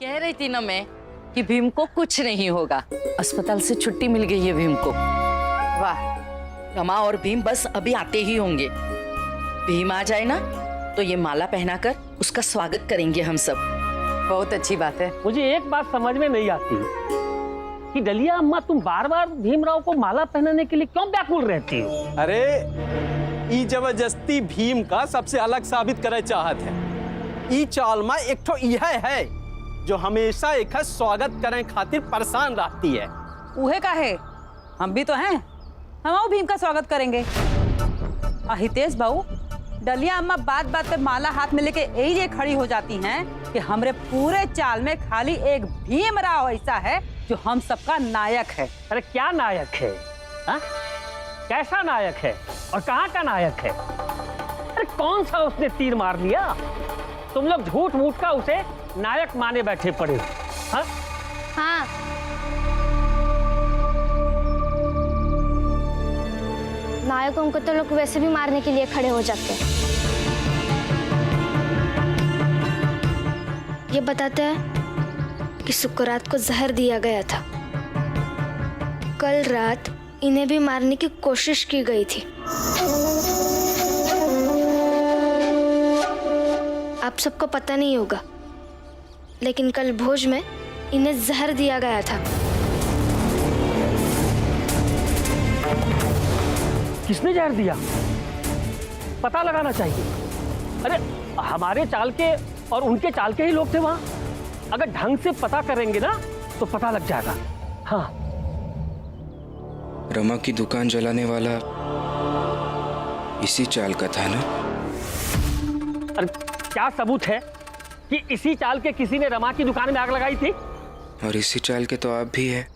कह रही थी ना मैं कि भीम को कुछ नहीं होगा। अस्पताल से छुट्टी मिल गई है भीम को। वाह, रमा और भीम बस अभी आते ही होंगे। भीम आ जाए ना तो ये माला पहनाकर उसका स्वागत करेंगे हम सब। बहुत अच्छी बात है। मुझे एक बात समझ में नहीं आती कि डलिया अम्मा, तुम बार बार भीमराव को माला पहनाने के लिए क्यों व्याकुल रहती हो? अरे ई जबरदस्ती भीम का सबसे अलग साबित करे चाहत है। ई चाल में एक ठो यह है जो हमेशा एक स्वागत करे खातिर परेशान रहती है। उहे का है, हम भी तो हैं, हम भीम का स्वागत करेंगे। हितेश भाऊ, डलिया अम्मा बात बात पे माला हाथ में लेके यही खड़ी हो जाती हैं कि हमरे पूरे चाल में खाली एक भीमराव ऐसा है जो हम सबका नायक है। अरे क्या नायक है? हा? कैसा नायक है और कहाँ का नायक है? अरे कौन सा उसने तीर मार लिया? तुम लोग झूठ मूठ का उसे नायक माने बैठे पड़े। हा? हाँ, नायकों को तो लोग वैसे भी मारने के लिए खड़े हो जाते हैं। ये बताते हैं कि सुकरात को जहर दिया गया था। कल रात इन्हें भी मारने की कोशिश की गई थी। आप सबको पता नहीं होगा, लेकिन कल भोज में इन्हें जहर दिया गया था। किसने जहर दिया? पता लगाना चाहिए। अरे हमारे चाल के और उनके चाल के ही लोग थे वहां। अगर ढंग से पता करेंगे ना तो पता लग जाएगा। हाँ, रमा की दुकान जलाने वाला इसी चाल का था ना? अरे क्या सबूत है कि इसी चाल के किसी ने रमा की दुकान में आग लगाई थी? और इसी चाल के तो आप भी है,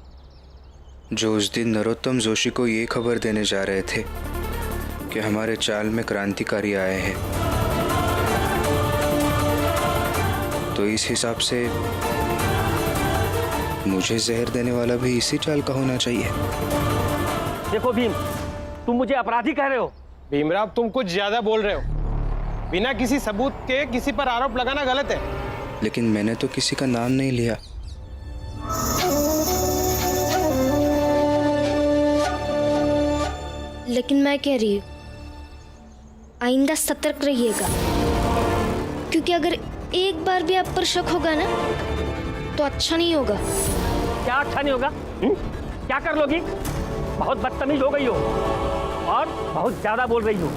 जो उस दिन नरोत्तम जोशी को ये खबर देने जा रहे थे कि हमारे चाल में क्रांतिकारी आए हैं। तो इस हिसाब से मुझे जहर देने वाला भी इसी चाल का होना चाहिए। देखो भीम, तुम मुझे अपराधी कह रहे हो। भीमराव, तुम कुछ ज्यादा बोल रहे हो। बिना किसी सबूत के किसी पर आरोप लगाना गलत है। लेकिन मैंने तो किसी का नाम नहीं लिया। लेकिन मैं कह रही हूँ, आइंदा सतर्क रहिएगा, क्योंकि अगर एक बार भी आप पर शक होगा ना तो अच्छा नहीं होगा। क्या अच्छा नहीं होगा? क्या कर लोगी? बहुत बदतमीज हो गई हो और बहुत ज्यादा बोल रही हो।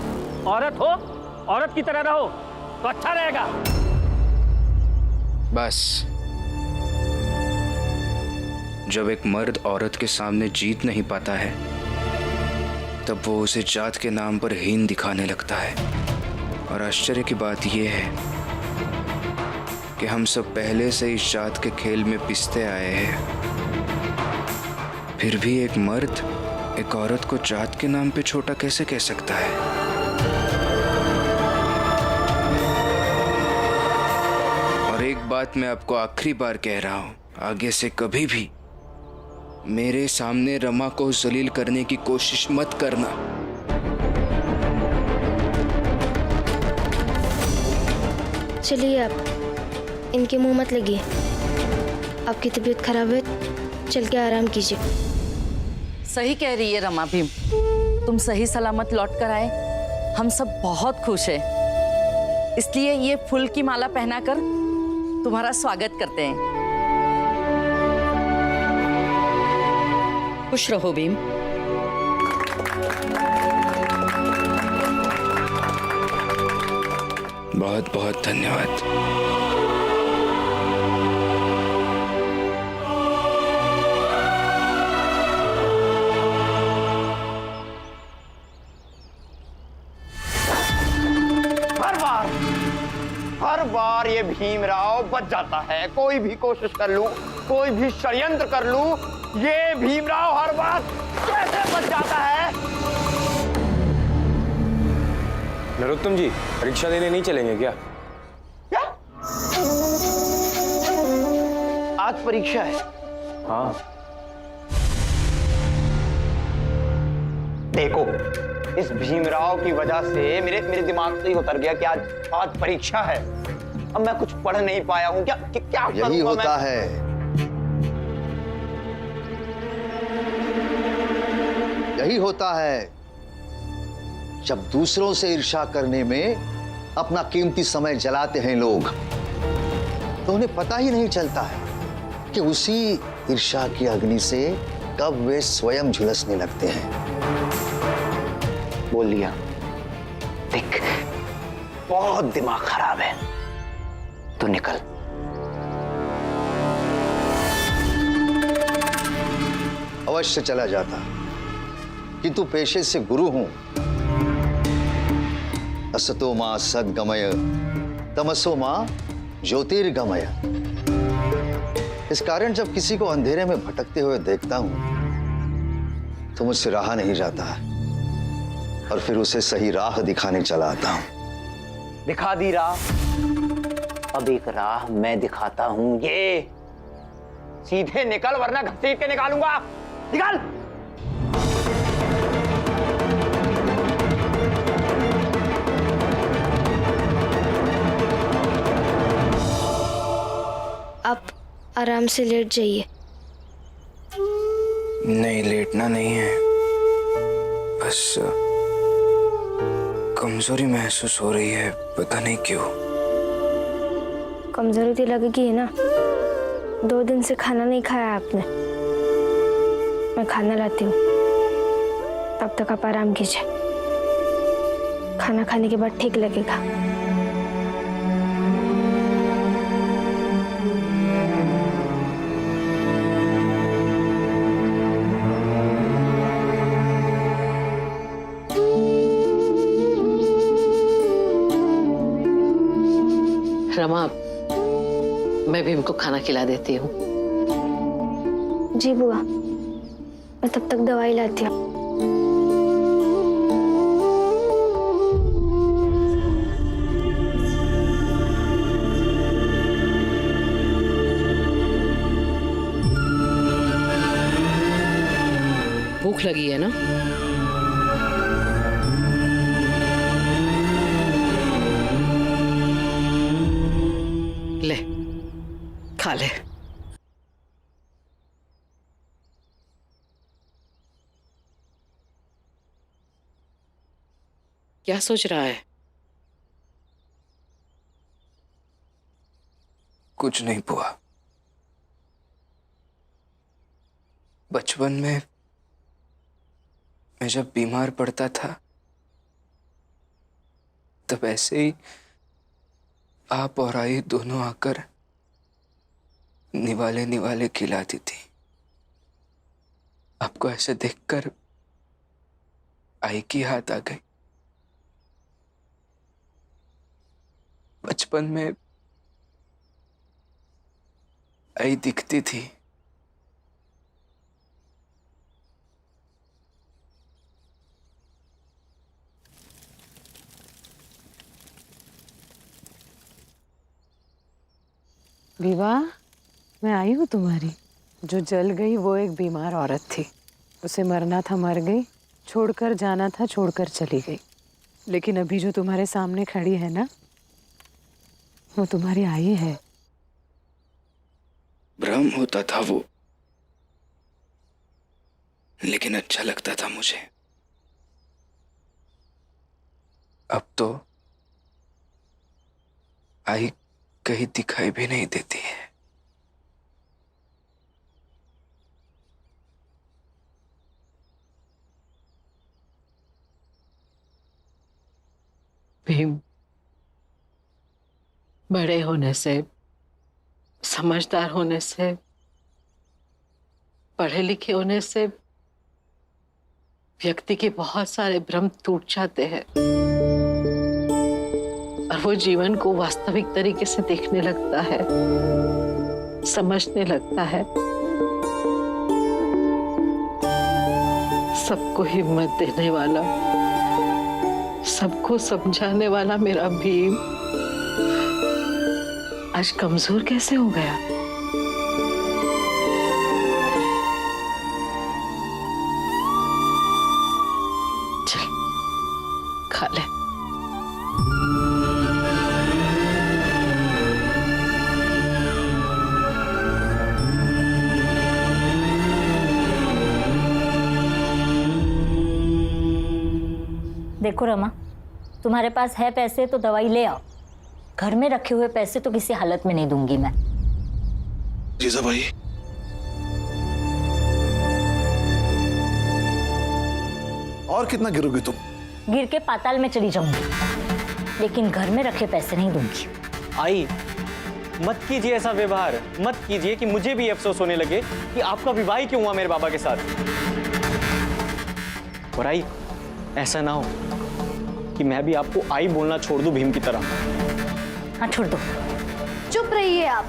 औरत हो, औरत की तरह रहो तो अच्छा रहेगा। बस, जब एक मर्द औरत के सामने जीत नहीं पाता है तब वो उसे जात के नाम पर हीन दिखाने लगता है। और आश्चर्य की बात यह है कि हम सब पहले से इस जात के खेल में पिसते आए हैं, फिर भी एक मर्द एक औरत को जात के नाम पे छोटा कैसे कह सकता है? और एक बात मैं आपको आखिरी बार कह रहा हूं, आगे से कभी भी मेरे सामने रमा को जलील करने की कोशिश मत करना। चलिए, आप इनके मुंह मत लगिए। आपकी तबीयत खराब है, चल के आराम कीजिए। सही कह रही है रमा। भीम, तुम सही सलामत लौट कर आए, हम सब बहुत खुश हैं। इसलिए ये फूल की माला पहनाकर तुम्हारा स्वागत करते हैं। खुश रहो भीम। बहुत बहुत धन्यवाद। हर बार ये भीमराव बच जाता है। कोई भी कोशिश कर लूं, कोई भी षड्यंत्र कर लूं, ये भीमराव हर बार कैसे बच जाता है? नरोत्तम जी, परीक्षा देने नहीं चलेंगे क्या? क्या? आज परीक्षा है? हाँ। देखो, इस भीमराव की वजह से मेरे दिमाग से ही उतर गया कि आज परीक्षा है। अब मैं कुछ पढ़ नहीं पाया हूँ, क्या यही करूंगा होता मैं? है, यही होता है जब दूसरों से ईर्ष्या करने में अपना कीमती समय जलाते हैं लोग, तो उन्हें पता ही नहीं चलता है कि उसी ईर्ष्या की अग्नि से कब वे स्वयं झुलसने लगते हैं। बोल लिया। देख, बहुत दिमाग खराब है, तो निकल। अवश्य चला जाता, किंतु पेशे से गुरु हूं। असतो मां सद्गमय, तमसो मां ज्योतिर्गमय। इस कारण जब किसी को अंधेरे में भटकते हुए देखता हूं तो मुझसे रहा नहीं जाता और फिर उसे सही राह दिखाने चला आता हूं। दिखा दी राह, अब एक राह मैं दिखाता हूं। ये सीधे निकल, वरना घसीट के निकालूंगा। निकल। आप आराम से लेट जाइए। नहीं, लेटना नहीं है, बस कमजोरी महसूस हो रही है, पता नहीं क्यों। कमजोरी तो लगेगी ना, 2 दिन से खाना नहीं खाया आपने। मैं खाना लाती हूँ, तब तक आप आराम कीजिए। खाना खाने के बाद ठीक लगेगा। रमा, मैं भीम को खाना खिला देती हूँ। जी बुआ, मैं तब तक दवाई लाती हूँ। भूख लगी है ना? ले, खा ले। क्या सोच रहा है? कुछ नहीं बुआ। बचपन में मैं जब बीमार पड़ता था तब ऐसे ही आप और आई दोनों आकर निवाले निवाले खिलाती थी। आपको ऐसे देखकर आई की याद आ गई। बचपन में आई दिखती थी, विवाह, मैं आई हूँ तुम्हारी। जो जल गई वो एक बीमार औरत थी। उसे मरना था, मर गई। छोड़कर जाना था, छोड़कर चली गई। लेकिन अभी जो तुम्हारे सामने खड़ी है ना, वो तुम्हारी आई है। भ्रम होता था वो, लेकिन अच्छा लगता था मुझे। अब तो आई कहीं दिखाई भी नहीं देती है। भीम, बड़े होने से, समझदार होने से, पढ़े लिखे होने से व्यक्ति के बहुत सारे भ्रम टूट जाते हैं और वो जीवन को वास्तविक तरीके से देखने लगता है, समझने लगता है। सबको हिम्मत देने वाला, सबको समझाने वाला मेरा भीम आज कमजोर कैसे हो गया? चल, खा ले। देखो रमा, तुम्हारे पास है पैसे तो दवाई ले आओ। घर में रखे हुए पैसे तो किसी हालत में नहीं दूंगी मैं। जीजा भाई, और कितना गिरोगी तुम? गिर के पाताल में चली जाऊंगी, लेकिन घर में रखे पैसे नहीं दूंगी। आई, मत कीजिए ऐसा व्यवहार, मत कीजिए कि मुझे भी अफसोस होने लगे कि आपका विवाह क्यों हुआ मेरे बाबा के साथ। और आई, ऐसा ना हो कि मैं भी आपको आई बोलना छोड़ दूं भीम की तरह। हाँ छोड़ दो। चुप रहिए आप।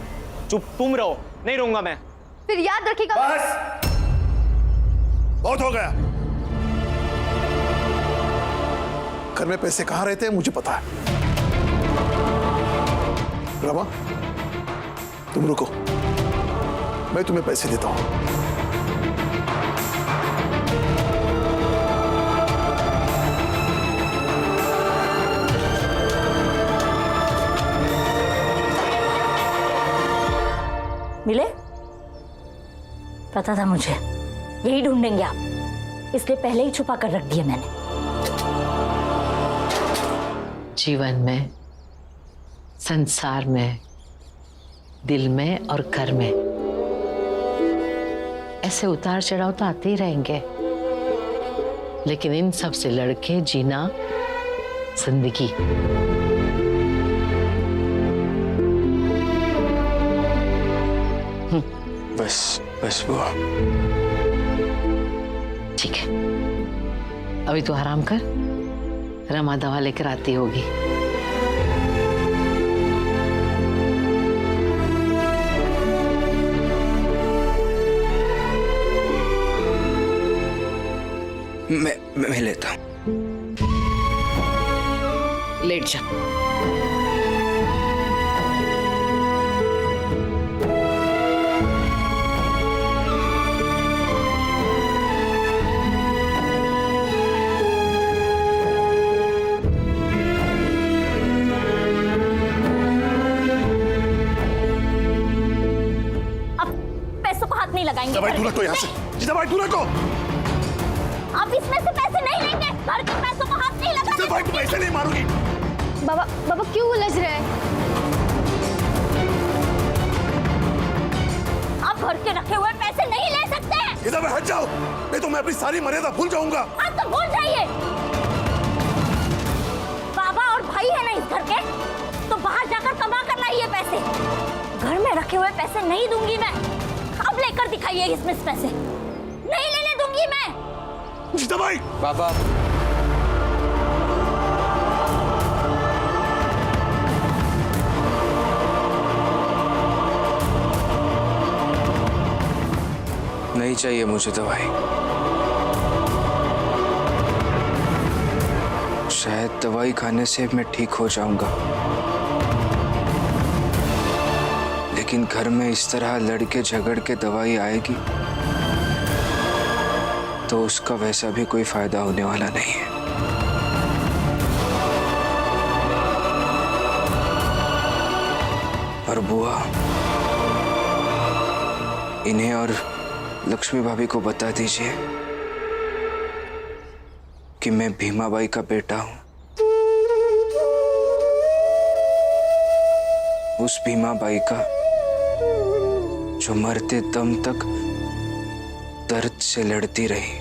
चुप तुम रहो, नहीं रहूंगा मैं। फिर याद रखिएगा। बस, बहुत हो गया। घर में पैसे कहाँ रहते हैं मुझे पता है। रमा, तुम रुको, मैं तुम्हें पैसे देता हूं। मिले? पता था मुझे यही ढूंढेंगे आप, इसलिए पहले ही छुपा कर रख दिया मैंने। जीवन में, संसार में, दिल में और घर में ऐसे उतार चढ़ाव तो आते ही रहेंगे, लेकिन इन सब से लड़के जीना जिंदगी। बस बस बुआ। ठीक है, अभी तो आराम कर, रमा दवा लेकर आती होगी। मैं लेता हूं। लेट जा। लगाएंगे। दवाई दूर रखो यहाँ से, दवाई दूर रखो। आप इसमें से पैसे नहीं लेंगे, घर के पैसों को हाथ नहीं लगाएंगे। दवाई को पैसे नहीं मारूंगी। बाबा, बाबा क्यों उलझ रहे हैं? आप घर के रखे हुए पैसे नहीं ले सकते। इधर हट जाओ, नहीं तो मैं अपनी सारी मर्यादा भूल जाऊंगा। आप तो भूल जाइए। बाबा और भाई है ना इस घर के, तो बाहर जाकर कमा कर लाइए पैसे। घर में रखे हुए पैसे नहीं दूंगी मैं। अब लेकर दिखाइए इसमें से पैसे। नहीं लेने दूंगी मैं। दवाई बाबा, नहीं चाहिए मुझे दवाई। शायद दवाई खाने से मैं ठीक हो जाऊंगा, लेकिन घर में इस तरह लड़के झगड़ के दवाई आएगी तो उसका वैसा भी कोई फायदा होने वाला नहीं है। और बुआ, इन्हें और लक्ष्मी भाभी को बता दीजिए कि मैं भीमाबाई का बेटा हूं। उस भीमाबाई का जो मरते दम तक दर्द से लड़ती रही।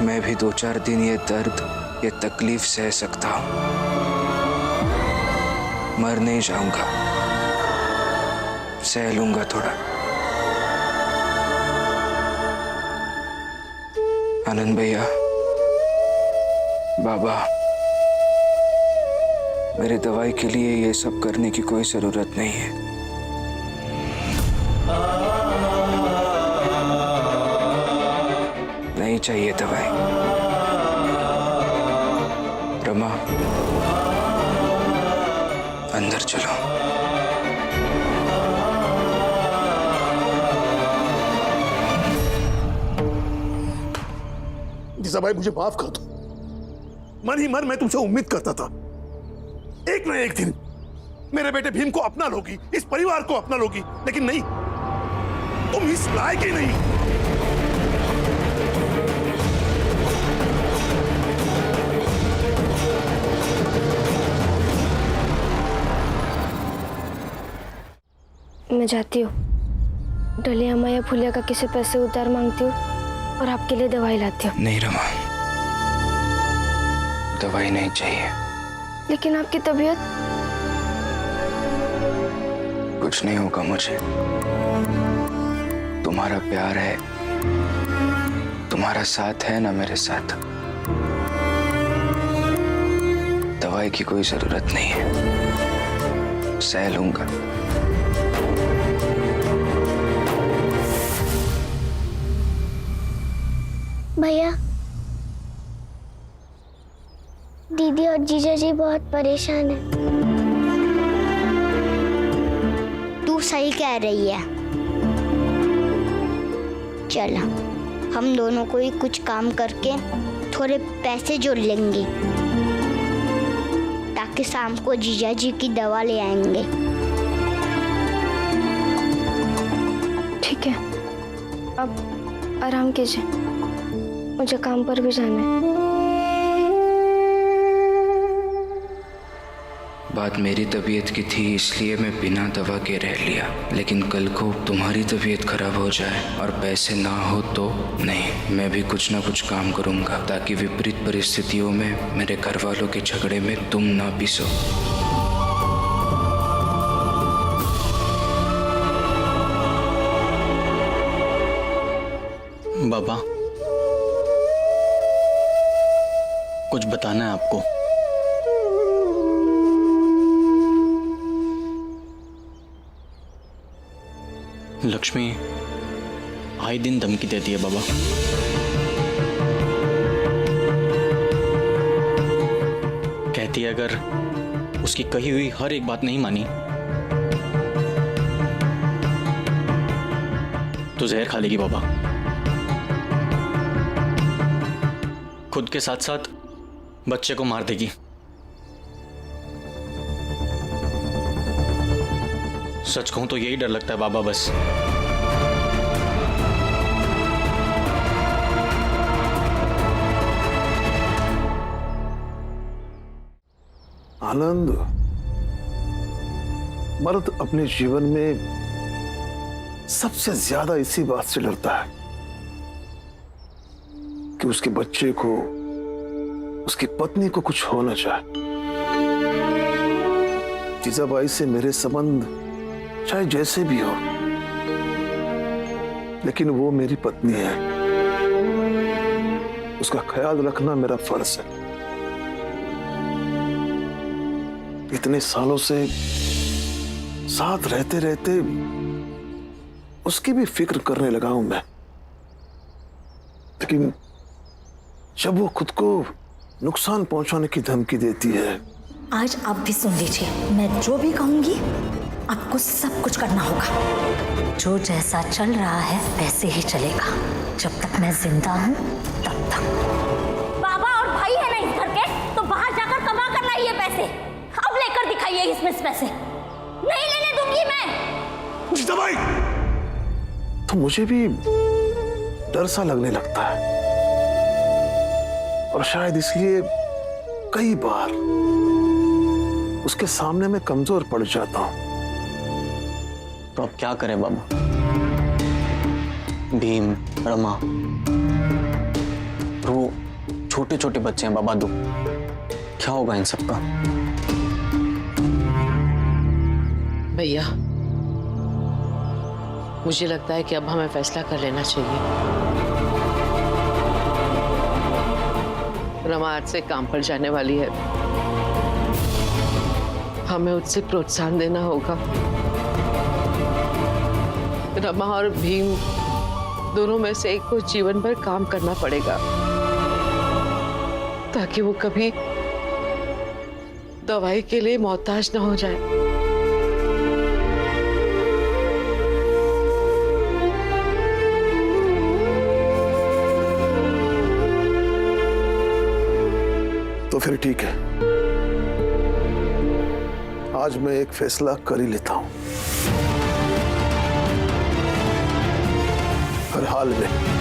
मैं भी 2-4 दिन ये दर्द, ये तकलीफ सह सकता हूं, मर नहीं जाऊंगा, सह लूंगा थोड़ा। आनंद भैया, बाबा, मेरे दवाई के लिए ये सब करने की कोई जरूरत नहीं है। नहीं चाहिए दवाई। रमा, अंदर चलो। जीजा भाई, मुझे माफ कर दो। मन ही मन मैं तुमसे उम्मीद करता था एक न एक दिन मेरे बेटे भीम को अपना लोगी, इस परिवार को अपना लोगी, लेकिन नहीं। तुम इस लायक ही नहीं। मैं जाती हूँ, डलिया अम्मा या फुलिया का किसी पैसे उधार मांगती हूँ और आपके लिए दवाई लाती हूँ। नहीं रमा, दवाई नहीं चाहिए। लेकिन आपकी तबीयत? कुछ नहीं होगा मुझे। तुम्हारा प्यार है, तुम्हारा साथ है ना मेरे साथ। दवाई की कोई जरूरत नहीं है, सह लूंगा। भैया, दीदी और जीजा जी बहुत परेशान है। तू सही कह रही है। चल हम दोनों को ही कुछ काम करके थोड़े पैसे जोड़ लेंगे ताकि शाम को जीजा जी की दवा ले आएंगे। ठीक है, अब आराम कीजिए, मुझे काम पर भी जाना है। बात मेरी तबीयत की थी इसलिए मैं बिना दवा के रह लिया, लेकिन कल को तुम्हारी तबीयत खराब हो जाए और पैसे ना हो तो नहीं, मैं भी कुछ ना कुछ काम करूंगा ताकि विपरीत परिस्थितियों में मेरे घर वालों के झगड़े में तुम ना पिसो। बाबा, कुछ बताना है आपको। लक्ष्मी आए दिन धमकी देती है बाबा। कहती है अगर उसकी कही हुई हर एक बात नहीं मानी तो जहर खा लेगी बाबा। खुद के साथ साथ बच्चे को मार देगी। सच कहूं तो यही डर लगता है बाबा बस। आनंद, मर्द अपने जीवन में सबसे ज्यादा इसी बात से डरता है कि उसके बच्चे को, उसकी पत्नी को कुछ हो न जाए। जीजाबाई से मेरे संबंध चाहे जैसे भी हो, लेकिन वो मेरी पत्नी है, उसका ख्याल रखना मेरा फर्ज है। इतने सालों से साथ रहते रहते उसकी भी फिक्र करने लगा हूं मैं, लेकिन जब वो खुद को नुकसान पहुंचाने की धमकी देती है। आज आप भी सुन लीजिए, मैं जो भी कहूंगी आपको सब कुछ करना होगा। जो जैसा चल रहा है वैसे ही चलेगा, जब तक मैं जिंदा हूं तब तक। बाबा और भाई है ना इस घर के, तो बाहर जाकर कमा कर लाइए पैसे। अब लेकर दिखाइए इसमें पैसे, नहीं लेने दूंगी मैं। जीजाबाई, तो मुझे भी डर सा लगने लगता है, और शायद इसलिए कई बार उसके सामने मैं कमजोर पड़ जाता हूं। तो अब क्या करें बाबा? भीम, रमा, वो छोटे छोटे बच्चे हैं बाबा, दो, क्या होगा इन सबका? भैया, मुझे लगता है कि अब हमें फैसला कर लेना चाहिए। रमा आज से काम पर जाने वाली है, हमें उससे प्रोत्साहन देना होगा। रमा और भीम दोनों में से एक को जीवन भर काम करना पड़ेगा ताकि वो कभी दवाई के लिए मोहताज न हो जाए। तो फिर ठीक है, आज मैं एक फैसला कर ही लेता हूं। में।